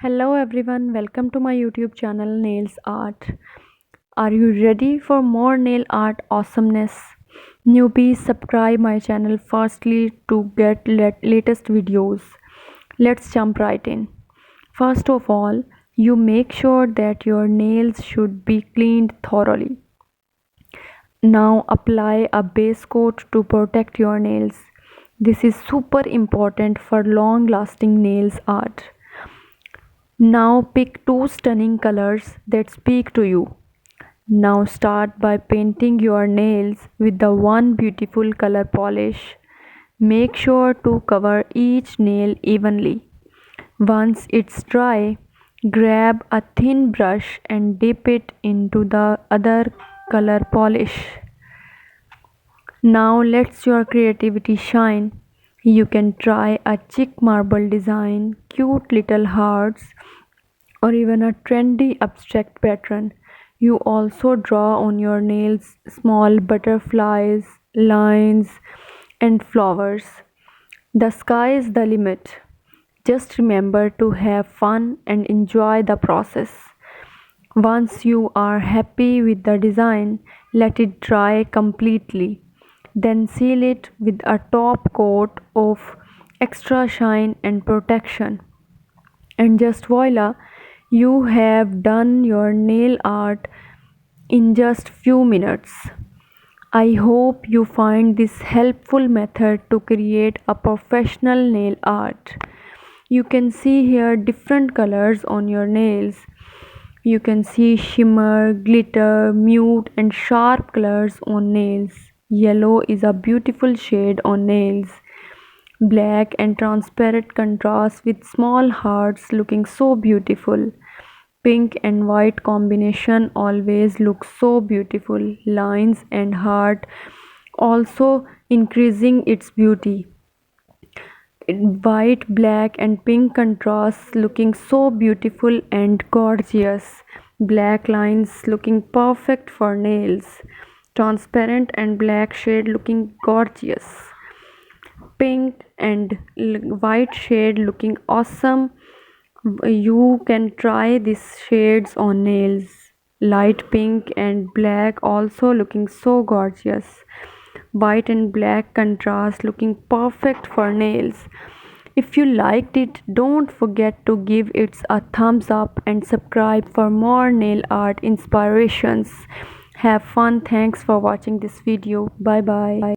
Hello everyone, welcome to my YouTube channel Nails Art. Are you ready for more nail art awesomeness? Newbies, subscribe my channel firstly to get latest videos. Let's jump right in. First of all, you make sure that your nails should be cleaned thoroughly. Now apply a base coat to protect your nails. This is super important for long lasting nails art. Now pick two stunning colors that speak to you. Now start by painting your nails with the one beautiful color polish. Make sure to cover each nail evenly. Once it's dry, grab a thin brush and dip it into the other color polish. Now let your creativity shine. You can try a chic marble design, cute little hearts, or even a trendy abstract pattern. You also draw on your nails small butterflies, lines, and flowers. The sky is the limit. Just remember to have fun and enjoy the process. Once you are happy with the design, let it dry completely. Then seal it with a top coat of extra shine and protection. And just voila, you have done your nail art in just few minutes. I hope you find this helpful method to create a professional nail art. You can see here different colors on your nails. You can see shimmer, glitter, mute and sharp colors on nails. Yellow is a beautiful shade on nails. Black and transparent contrast with small hearts looking so beautiful. Pink and white combination always looks so beautiful. Lines and heart also increasing its beauty. White, black and pink contrasts looking so beautiful and gorgeous. Black lines looking perfect for nails. Transparent and black shade looking gorgeous. Pink and white shade looking awesome. You can try these shades on nails. Light pink and black also looking so gorgeous. White and black contrast looking perfect for nails. If you liked it, don't forget to give it a thumbs up and subscribe for more nail art inspirations. Have fun. Thanks for watching this video. Bye bye.